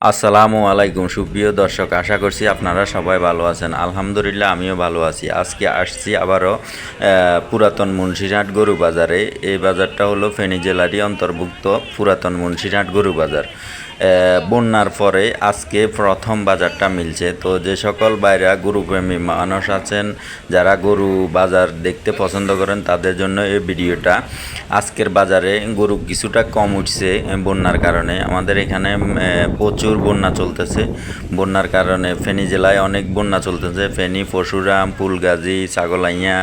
আসসালামু আলাইকুম সুপ্রিয় দর্শক, আশা করছি আপনারা সবাই ভালো আছেন। আলহামদুলিল্লাহ আমিও ভালো আছি। আজকে আসছি আবারও পুরাতন মুন্সিরহাট গরু বাজারে। এই বাজারটা হলো ফেনী জেলারই অন্তর্ভুক্ত পুরাতন মুন্সিরহাট গরু বাজার। বন্যার পরে আজকে প্রথম বাজারটা মিলছে। তো যে সকল বাইরা গরুপ্রেমী মানুষ আছেন, যারা গরু বাজার দেখতে পছন্দ করেন, তাদের জন্য এই ভিডিওটা। আজকের বাজারে গরু কিছুটা কম উঠছে বন্যার কারণে। আমাদের এখানে প্রচুর বন্যা চলতেছে। বন্যার কারণে ফেনী জেলায় অনেক বন্যা চলতেছে। ফেনী, পরশুরাম, ফুলগাজী, ছাগলাইয়া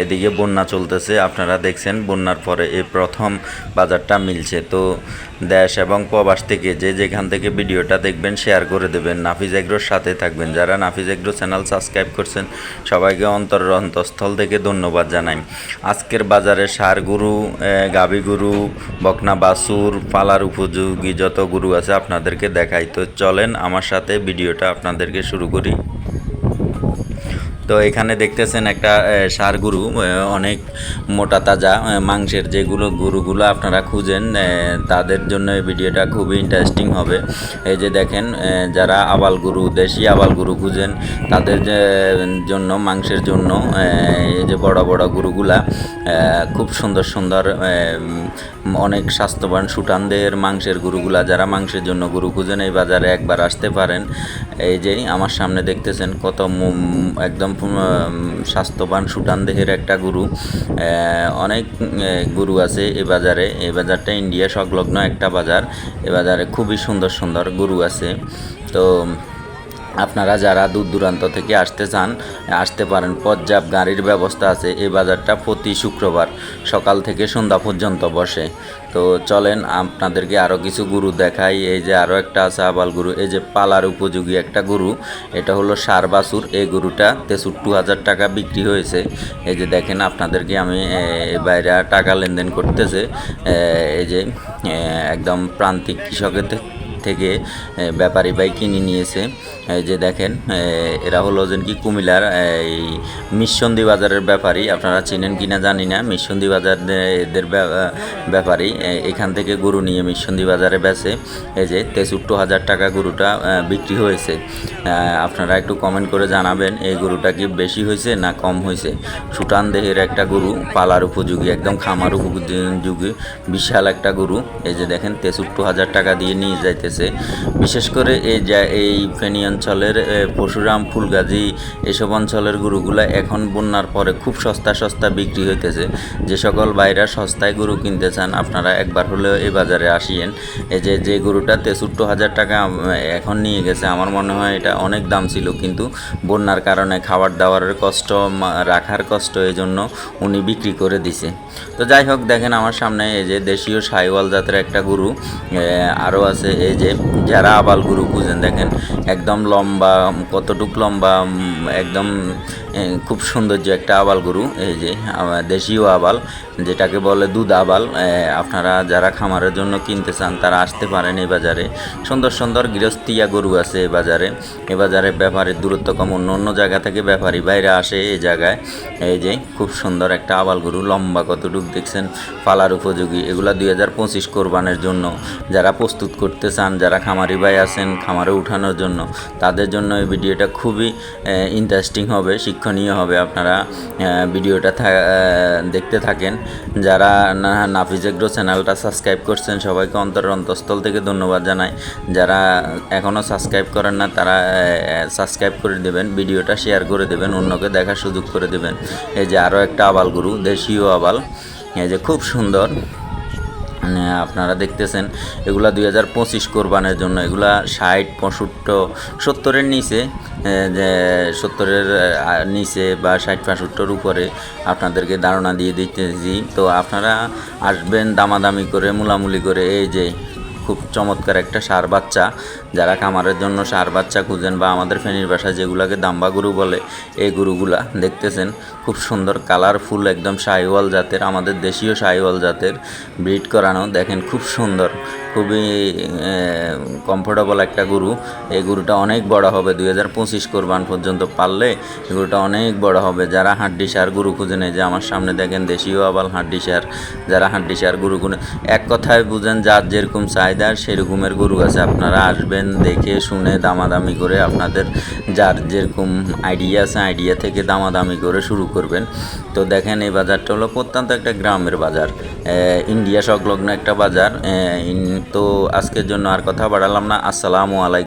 এদিকে বন্যা চলতেছে। আপনারা দেখছেন বন্যার পরে এই প্রথম বাজারটা মিলছে। তো দেশ এবং প্রবাস থেকে যে যেখান থেকে ভিডিওটা দেখবেন শেয়ার করে দেবেন। নাফিজ এগ্রোর সাথে থাকবেন। যারা নাফিজ এগ্রো চ্যানেল সাবস্ক্রাইব করছেন সবাইকে অন্তঃস্থল থেকে ধন্যবাদ জানাই। আজকের বাজারে ষাঁড় গরু, গাভী গরু, বকনা বাছুর, পালার উপযোগী যত গরু আছে আপনাদেরকে দেখাই। তো চলেন আমার সাথে ভিডিওটা আপনাদেরকে শুরু করি। তো এখানে দেখতেছেন একটা ষাঁড় গরু, অনেক মোটা তাজা মাংসের। যেগুলো গরুগুলো আপনারা খুঁজেন তাদের জন্য এই ভিডিওটা খুবই ইন্টারেস্টিং হবে। এই যে দেখেন, যারা আবাল গরু, দেশি আবাল গরু খুঁজেন তাদের জন্য, মাংসের জন্য এই যে বড় বড় গরুগুলা খুব সুন্দর সুন্দর, অনেক স্বাস্থ্যবান সুঠামদের মাংসের গরুগুলা। যারা মাংসের জন্য গরু খুঁজেন এই বাজারে একবার আসতে পারেন। এই যে আমার সামনে দেখতেছেন কত একদম স্বাস্থ্যবান সুঠাম দেহের একটা গরু। অনেক গরু আছে এই বাজারে। এই বাজারটা ইন্ডিয়া সংলগ্ন একটা বাজার। এ বাজারে খুবই সুন্দর সুন্দর গরু আছে। তো আপনারা যারা দূর দূরান্ত থেকে আসতে পারেন। পর্যাপ্ত গাড়ির ব্যবস্থা আছে। এই বাজারটা প্রতি শুক্রবার সকাল থেকে সন্ধ্যা পর্যন্ত বসে। তো চলেন আপনাদেরকে আরও কিছু গরু দেখাই। এই যে আরও একটা আছে আবাল গরু। এই যে পালার উপযোগী একটা গরু, এটা হলো ষাঁড় বাছুর। এই গরুটা 63,000 টাকা বিক্রি হয়েছে। এই যে দেখেন, আপনাদেরকে আমি বাইরে টাকা লেনদেন করতেছে। এই যে একদম প্রান্তিক কৃষকের থেকে ব্যাপারী ভাই কিনে নিয়েছে। এই যে দেখেন, এরা হলো যেন কি কুমিল্লার এই মিশন্দি বাজারের ব্যাপারী। আপনারা চিনেন কিনা জানি না। মিশন্দি বাজার এদের ব্যাপারী এখান থেকে গরু নিয়ে মিশন্দি বাজারে বেচে। এই যে 63,000 টাকা গরুটা বিক্রি হয়েছে। আপনারা একটু কমেন্ট করে জানাবেন এই গরুটা কি বেশি হয়েছে না কম হয়েছে। সুঠান দেহের একটা গরু, পালার উপযোগী, একদম খামার উপযোগী বিশাল একটা গরু। এই যে দেখেন 63,000 টাকা দিয়ে নিয়ে যাইতেছে। বিশেষ করে এই ফেনী অঞ্চলের পরশুরাম, ফুলগাজী এসব অঞ্চলের গরুগুলা এখন বন্যার পরে খুব সস্তা বিক্রি হইতেছে। যে সকল বাইরা সস্তায় গরু কিনতে চান আপনারা একবার হলেও এই বাজারে আসিয়েন। এই যে গরুটা 63,000 টাকা এখন নিয়ে গেছে, আমার মনে হয় এটা অনেক দাম ছিল, কিন্তু বন্যার কারণে খাবার দাবারের কষ্ট, রাখার কষ্ট, এই জন্য উনি বিক্রি করে দিছে। তো যাই হোক, দেখেন আমার সামনে এই যে দেশীয় সাইওয়াল জাতের একটা গরু আরও আছে। এই যে যারা আবাল গরু খুঁজেন, দেখেন একদম লম্বা, কতটুক লম্বা, একদম খুব সৌন্দর্য একটা আবাল গরু। এই যে দেশীয় আবাল, যেটাকে বলে দুধ আবাল। আপনারা যারা খামারের জন্য কিনতে চান তারা আসতে পারেন এই বাজারে। সুন্দর সুন্দর গৃহস্থিয়া গরু আছে এ বাজারে ব্যাপারীর দূরত্ব কম। অন্য জায়গা থেকে ব্যাপারী বাইরে আসে এই জায়গায়। এই যে খুব সুন্দর একটা আবাল গরু, লম্বা কতটুক দেখছেন, পালার উপযোগী। এগুলা 2025 কোরবানের জন্য যারা প্রস্তুত করতে চান, যারা খামারি ভাই আছেন খামারে উঠানোর জন্য, তাদের জন্য এই ভিডিওটা খুবই ইন্টারেস্টিং হবে, শিক্ষণীয় হবে। আপনারা ভিডিওটা দেখতে থাকেন। যারা নাফিজ এগ্রো চ্যানেলটা সাবস্ক্রাইব করছেন সবাইকে অন্তঃস্থল থেকে ধন্যবাদ জানাই। যারা এখনও সাবস্ক্রাইব করেন না তারা সাবস্ক্রাইব করে দেবেন, ভিডিওটা শেয়ার করে দেবেন, অন্যকে দেখার সুযোগ করে দেবেন। এই যে আরও একটা আবাল গরু, দেশীয় আবাল। এই যে খুব সুন্দর, আপনারা দেখতেছেন এগুলা 2025 কোরবানের জন্য। এগুলা 60, 65, 70-এর নিচে, যে 70-এর নিচে বা 60, 65-এর উপরে আপনাদেরকে ধারণা দিয়ে দিতেছি। তো আপনারা আসবেন দামাদামি করে, মুলামুলি করে। এই যে খুব চমৎকার একটা ষাঁড় বাচ্চা। যারা খামারের জন্য ষাঁড় বাচ্চা খুঁজেন, বা আমাদের ফেনীর ভাষায় যেগুলোকে দাম্বা গরু বলে, এই গরুগুলা দেখতেছেন খুব সুন্দর কালারফুল, একদম শাহিওয়াল জাতের, আমাদের দেশীয় শাহিওয়াল জাতের ব্রিড করানো। দেখেন খুব সুন্দর, খুবই কমফোর্টেবল একটা গরু। এই গরুটা অনেক বড় হবে, 2025 কোরবান পর্যন্ত পারলে এই গরুটা অনেক বড় হবে। যারা হাড্ডি সার গরু খুঁজেন, এই যে আমার সামনে দেখেন দেশীয় আবাল হাড্ডি সার। যারা হাড্ডি সার গরু খুঁজেন, এক কথায় বুঝেন যার যেরকম চাই চাহিদার সেরকমের গরু আছে। আপনারা আসবেন, দেখে শুনে দামাদামি করে আপনাদের যার যেরকম আইডিয়া আছে আইডিয়া থেকে দামাদামি করে শুরু করবেন। তো দেখেন এই বাজারটা হলো প্রত্যন্ত একটা গ্রামের বাজার, ইন্ডিয়া সংলগ্ন একটা বাজার। তো আজকের জন্য আর কথা বাড়ালাম না। আসসালামু আলাইকুম।